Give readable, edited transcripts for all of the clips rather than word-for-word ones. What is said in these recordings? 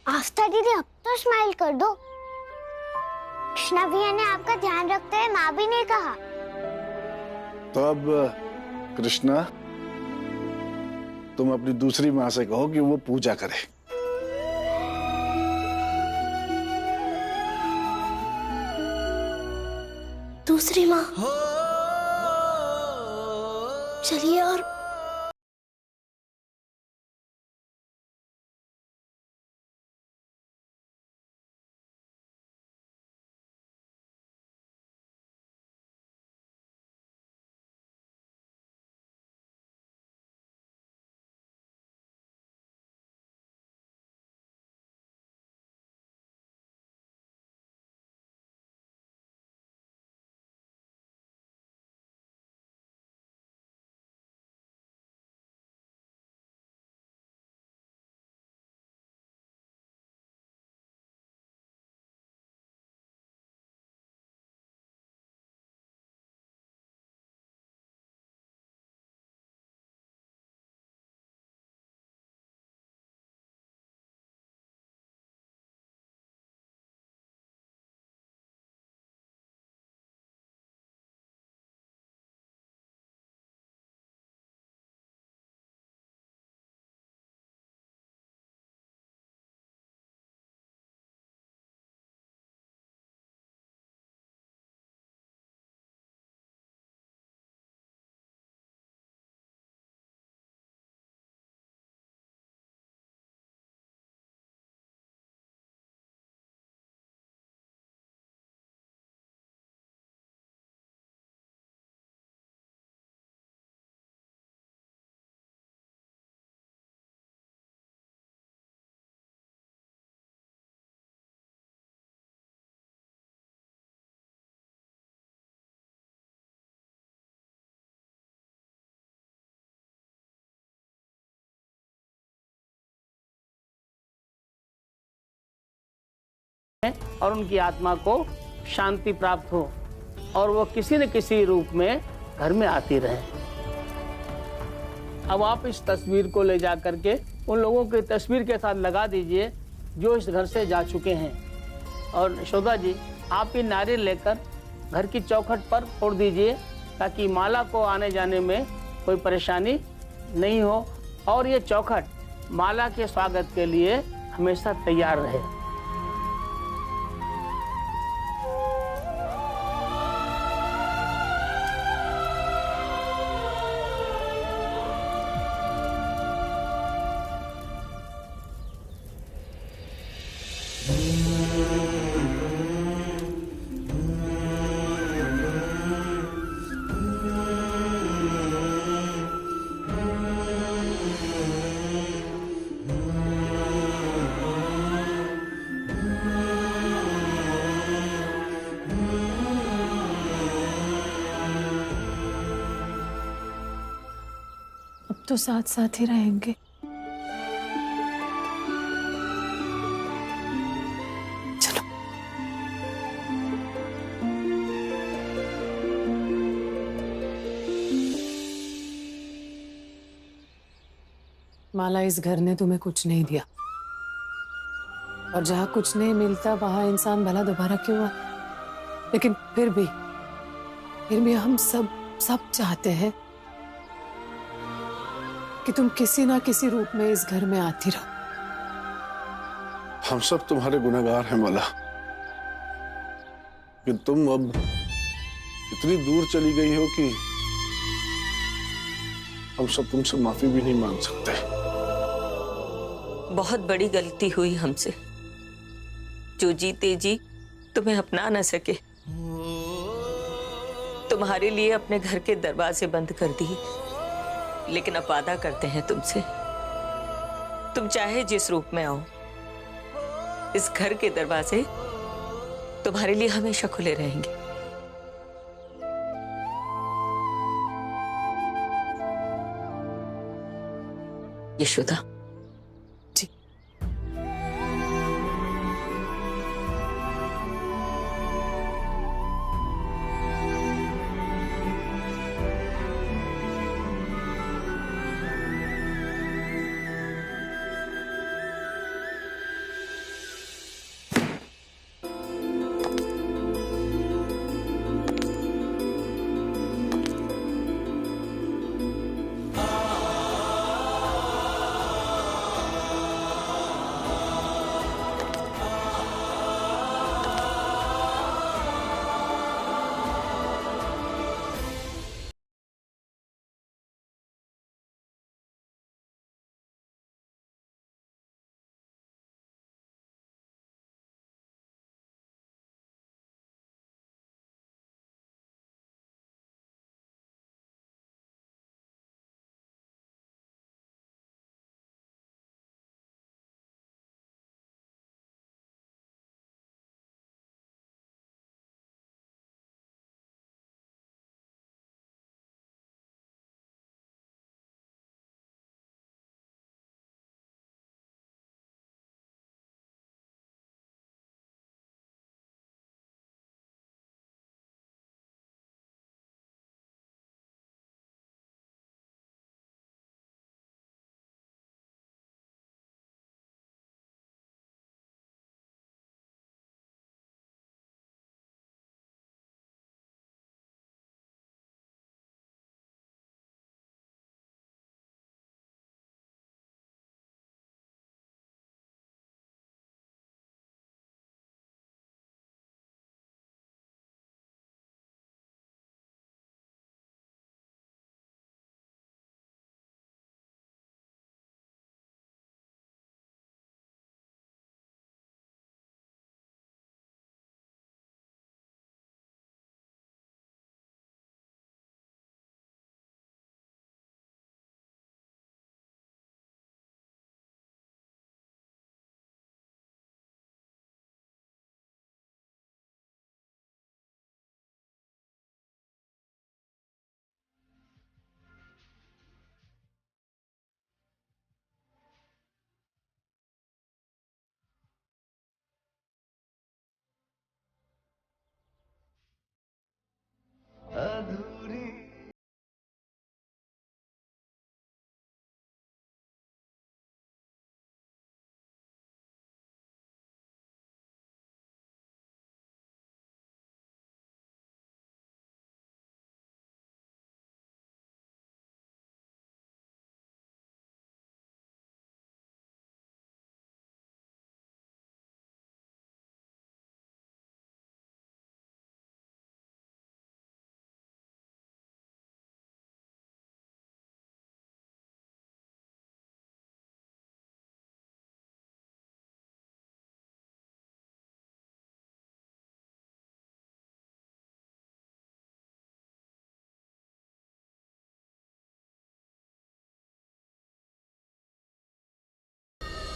आफ्ता दीदी अब तो स्माइल कर दो। कृष्णा भैया ने आपका ध्यान रखते हुए माँ भी नहीं कहा। तो अब कृष्णा, तुम अपनी दूसरी माँ से कहो कि वो पूजा करे। दूसरी माँ? चलिए। और और उनकी आत्मा को शांति प्राप्त हो और वो किसी न किसी रूप में घर में आती रहे। अब आप इस तस्वीर को ले जा करके उन लोगों की तस्वीर के साथ लगा दीजिए जो इस घर से जा चुके हैं। और यशोदा जी, आप ये नारियल लेकर घर की चौखट पर फोड़ दीजिए ताकि माला को आने जाने में कोई परेशानी नहीं हो और ये चौखट माला के स्वागत के लिए हमेशा तैयार रहे। अब तो साथ साथ ही रहेंगे। चलो। माला, इस घर ने तुम्हें कुछ नहीं दिया और जहां कुछ नहीं मिलता वहां इंसान भला दोबारा क्यों आ? लेकिन फिर भी हम सब चाहते हैं कि तुम किसी ना किसी रूप में इस घर में आती रहो। हम सब तुम्हारे गुनहगार हैं माला, कि तुम अब इतनी दूर चली गई हो कि हम सब तुमसे माफी भी नहीं मांग सकते। बहुत बड़ी गलती हुई हमसे, जो जीते जी तुम्हें अपना न सके, तुम्हारे लिए अपने घर के दरवाजे बंद कर दिए। लेकिन अब वादा करते हैं तुमसे, तुम चाहे जिस रूप में आओ, इस घर के दरवाजे तुम्हारे लिए हमेशा खुले रहेंगे। यशोदा। जी।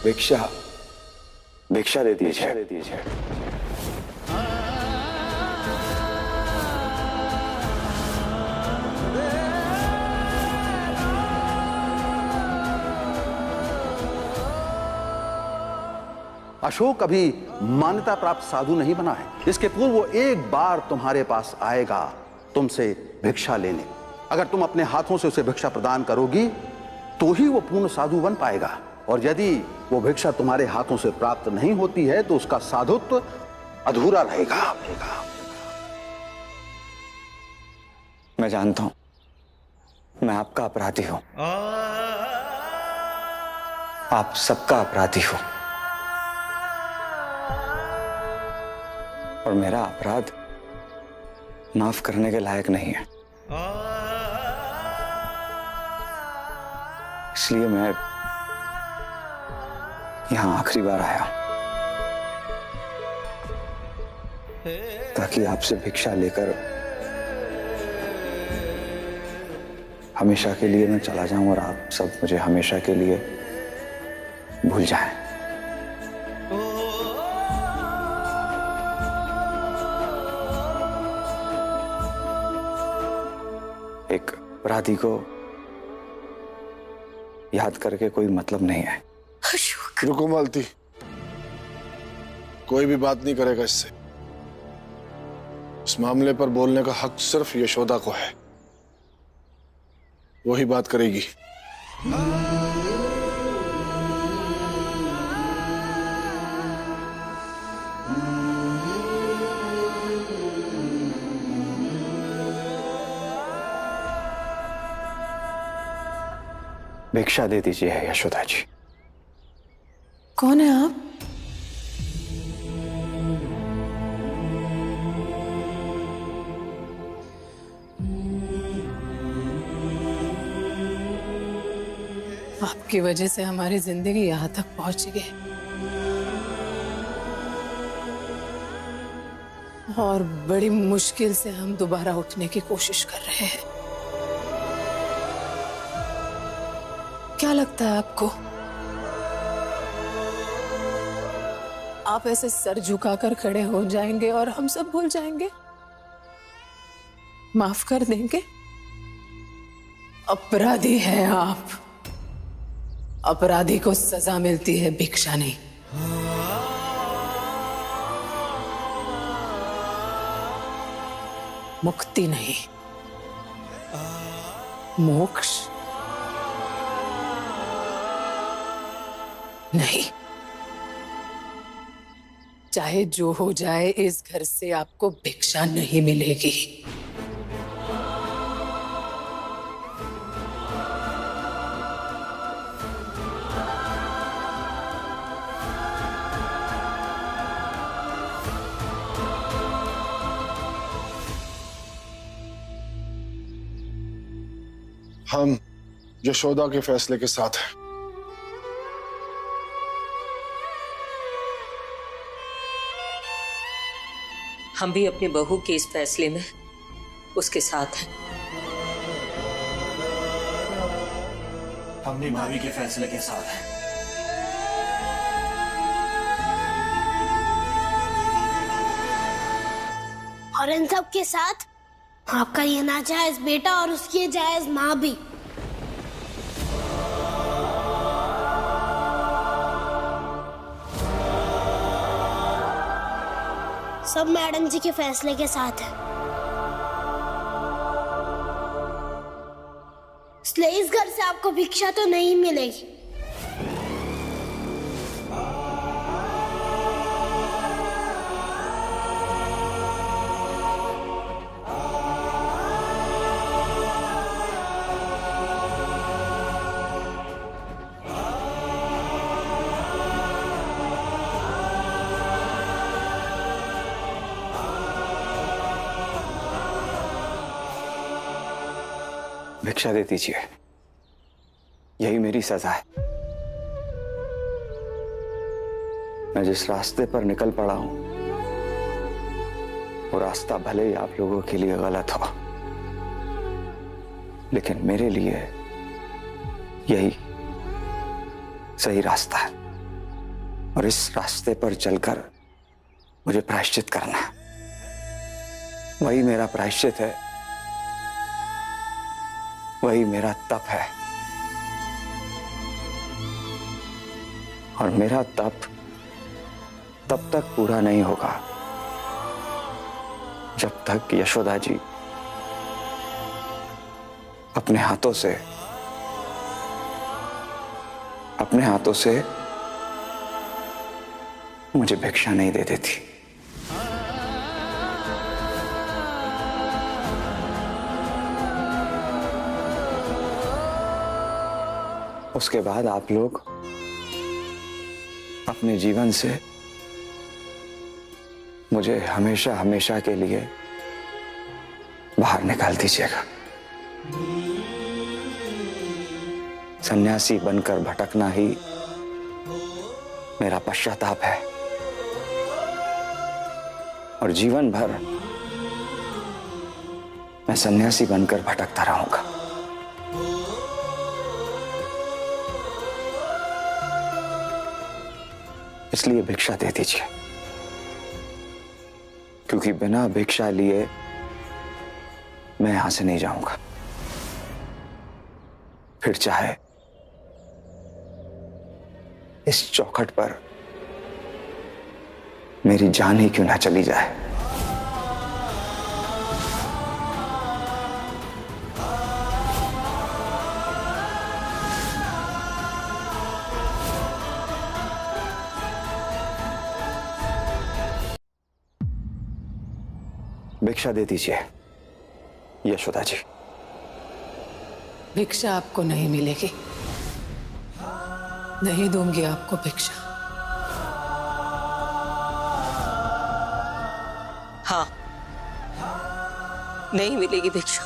भिक्षा भिक्षा दे दीजिए। अशोक अभी मान्यता प्राप्त साधु नहीं बना है। इसके पूर्व वो एक बार तुम्हारे पास आएगा तुमसे भिक्षा लेने। अगर तुम अपने हाथों से उसे भिक्षा प्रदान करोगी तो ही वो पूर्ण साधु बन पाएगा, और यदि वो भिक्षा तुम्हारे हाथों से प्राप्त नहीं होती है तो उसका साधुत्व अधूरा रहेगा। मैं जानता हूं, मैं आपका अपराधी हूं, आप सबका अपराधी हूं, और मेरा अपराध माफ करने के लायक नहीं है। इसलिए मैं यहां आखिरी बार आया ताकि आपसे भिक्षा लेकर हमेशा के लिए मैं चला जाऊं और आप सब मुझे हमेशा के लिए भूल जाएं। एक अपराधी को याद करके कोई मतलब नहीं है। रुको मालती, कोई भी बात नहीं करेगा इससे। इस मामले पर बोलने का हक सिर्फ यशोदा को है, वही बात करेगी। भिक्षा दे दीजिए यशोदा जी। कौन है आप? आपकी वजह से हमारी जिंदगी यहां तक पहुंच गई, और बड़ी मुश्किल से हम दोबारा उठने की कोशिश कर रहे हैं। क्या लगता है आपको, आप ऐसे सर झुकाकर खड़े हो जाएंगे और हम सब भूल जाएंगे? माफ कर देंगे? अपराधी हैं आप। अपराधी को सजा मिलती है, भिक्षा नहीं। मुक्ति नहीं, मोक्ष नहीं। चाहे जो हो जाए, इस घर से आपको भिक्षा नहीं मिलेगी। हम यशोदा के फैसले के साथ हैं। हम भी अपनी बहू के इस फैसले में उसके साथ हैं। हम भी भाभी के फैसले के साथ हैं। और इन सब के साथ आपका ये नाजायज बेटा और उसकी ये जायज माँ भी। सब मैडम जी के फैसले के साथ है, इसलिए इस घर से आपको भिक्षा तो नहीं मिलेगी। भिक्षा दे दीजिए, यही मेरी सजा है। मैं जिस रास्ते पर निकल पड़ा हूं, वो रास्ता भले ही आप लोगों के लिए गलत हो, लेकिन मेरे लिए यही सही रास्ता है। और इस रास्ते पर चलकर मुझे प्रायश्चित करना है। वही मेरा प्रायश्चित है, वही मेरा तप है। और मेरा तप तब तक पूरा नहीं होगा जब तक यशोदा जी अपने हाथों से मुझे भिक्षा नहीं दे देती। उसके बाद आप लोग अपने जीवन से मुझे हमेशा हमेशा के लिए बाहर निकाल दीजिएगा। सन्यासी बनकर भटकना ही मेरा पश्चाताप है और जीवन भर मैं सन्यासी बनकर भटकता रहूंगा। इसलिए भिक्षा दे दीजिए, क्योंकि बिना भिक्षा लिए मैं यहां से नहीं जाऊंगा। फिर चाहे इस चौखट पर मेरी जान ही क्यों ना चली जाए। भिक्षा दे दीजिए यशोदा जी। भिक्षा आपको नहीं मिलेगी, नहीं दूंगी आपको भिक्षा। हाँ, नहीं मिलेगी भिक्षा।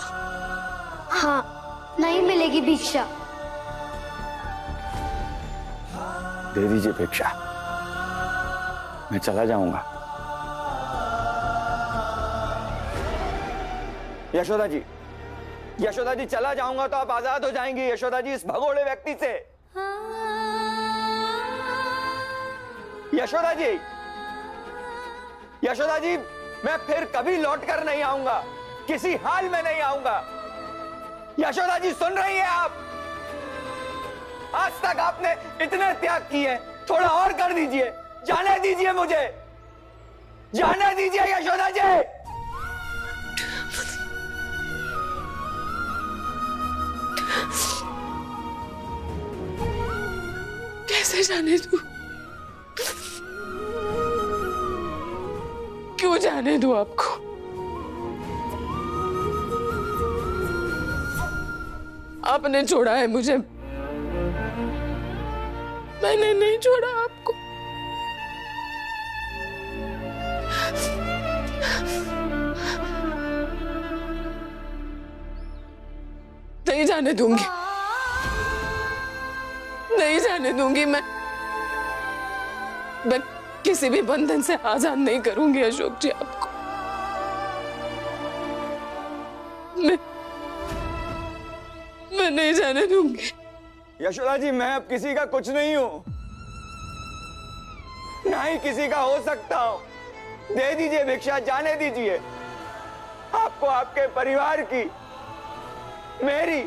हाँ, नहीं मिलेगी भिक्षा। दे दीजिए भिक्षा, मैं चला जाऊंगा। यशोदा जी, यशोदा जी, चला जाऊंगा तो आप आजाद हो जाएंगी यशोदा जी इस भगोड़े व्यक्ति से। यशोदा जी, यशोदा जी, मैं फिर कभी लौट कर नहीं आऊंगा, किसी हाल में नहीं आऊंगा। यशोदा जी, सुन रही हैं आप? आज तक आपने इतने त्याग किए, थोड़ा और कर दीजिए, जाने दीजिए मुझे, जाने दीजिए यशोदा जी। कैसे जाने दूं? क्यों जाने दूं आपको? आपने छोड़ा है मुझे, मैंने नहीं छोड़ा आपको। नहीं जाने दूंगी, नहीं जाने दूंगी। मैं किसी भी बंधन से आजाद नहीं करूंगी अशोक जी आपको। मैं नहीं जाने दूंगी। यशोदा जी, मैं अब किसी का कुछ नहीं हूं, ना ही किसी का हो सकता हूं। दे दीजिए भिक्षा, जाने दीजिए। आपको आपके परिवार की, मेरी,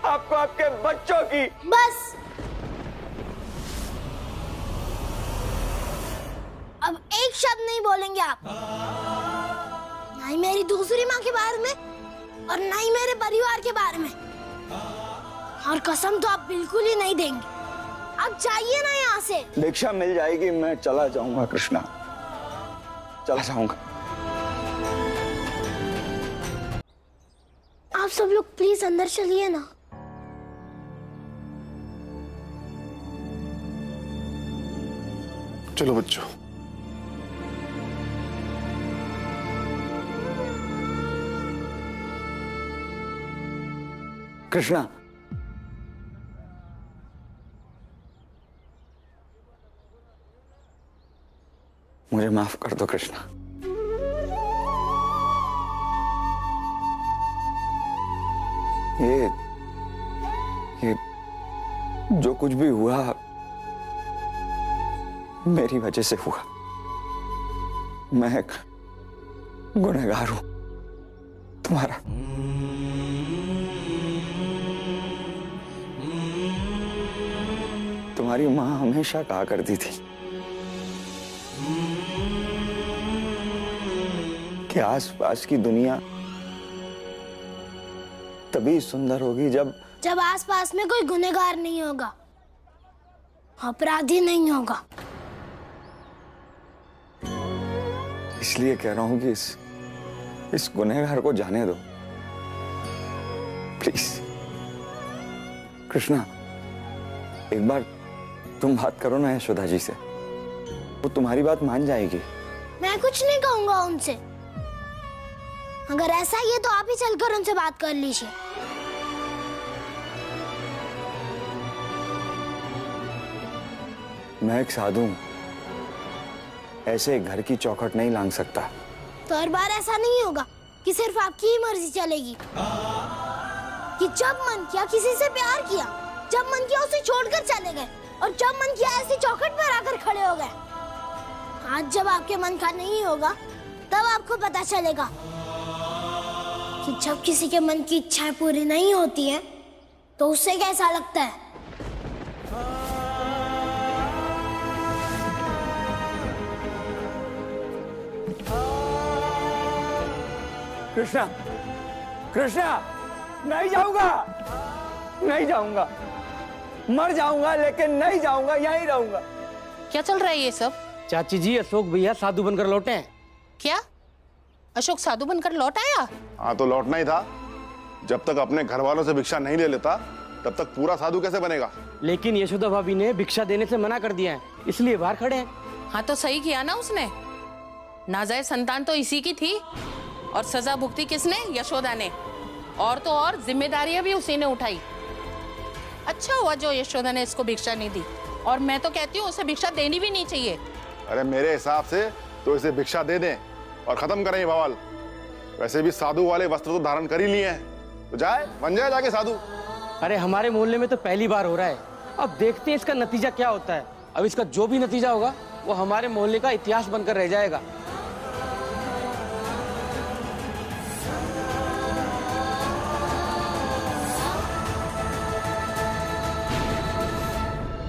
आपको आपके बच्चों की। बस, अब एक शब्द नहीं बोलेंगे आप, ना ही मेरी दूसरी माँ के बारे में और ना ही मेरे परिवार के बारे में। और कसम तो आप बिल्कुल ही नहीं देंगे। आप जाइए ना यहाँ से। भिक्षा मिल जाएगी, मैं चला जाऊंगा कृष्णा, चला जाऊंगा। आप सब लोग प्लीज अंदर चलिए ना। चलो बच्चों। कृष्णा, मुझे माफ कर दो कृष्णा। ये जो कुछ भी हुआ मेरी वजह से हुआ। मैं एक गुनहगार हूं तुम्हारा। तुम्हारी माँ हमेशा कहा करती थी कि आसपास की दुनिया तभी सुंदर होगी जब आसपास में कोई गुनहगार नहीं होगा, अपराधी नहीं होगा। इसलिए कह रहा हूं कि इस गुनहगार को जाने दो प्लीज। कृष्णा, एक बार तुम बात करो ना यशोदा जी से, वो तुम्हारी बात मान जाएगी। मैं कुछ नहीं कहूंगा उनसे। अगर ऐसा ही है तो आप ही चलकर उनसे बात कर लीजिए। मैं एक साधु हूं, ऐसे घर की चौखट नहीं लांघ सकता। तो हर बार ऐसा नहीं होगा कि सिर्फ आपकी ही मर्जी चलेगी, कि जब मन किया किसी से प्यार किया, जब मन किया उसे छोड़कर चले गए, और जब मन किया ऐसी चौखट पर आकर खड़े हो गए। आज जब आपके मन का नहीं होगा तब आपको पता चलेगा कि जब किसी के मन की इच्छाएं पूरी नहीं होती हैं तो उससे कैसा लगता है। कृष्णा, कृष्णा, नहीं जाऊंगा, नहीं जाऊंगा, मर जाऊंगा लेकिन नहीं जाऊंगा, यहीं रहूंगा। क्या चल रहा है ये सब? चाची जी, अशोक भैया साधु बनकर लौटे हैं। क्या अशोक साधु बनकर लौट आया? हाँ तो लौटना ही था। जब तक अपने घर वालों से भिक्षा नहीं ले लेता तब तक पूरा साधु कैसे बनेगा? लेकिन यशोदा भाभी ने भिक्षा देने से मना कर दिया है, इसलिए बाहर खड़े हैं। हाँ तो सही किया ना उसने। नाजायज संतान तो इसी की थी, और सजा भुगती किसने? यशोदा ने। और तो और जिम्मेदारियां भी उसी ने उठाई। अच्छा हुआ जो यशोदा ने इसको भिक्षा नहीं दी, और मैं तो कहती हूँ उसे भिक्षा देनी भी नहीं चाहिए। अरे मेरे हिसाब से तो इसे भिक्षा दे दें और खत्म करें ये बवाल। वैसे भी साधु वाले वस्त्र तो धारण कर ही लिए हैं, तो जाए बन जाए जाके साधु। अरे हमारे मोहल्ले में तो पहली बार हो रहा है, अब देखते हैं इसका नतीजा क्या होता है। अब इसका जो भी नतीजा होगा वो हमारे मोहल्ले का इतिहास बनकर रह जाएगा।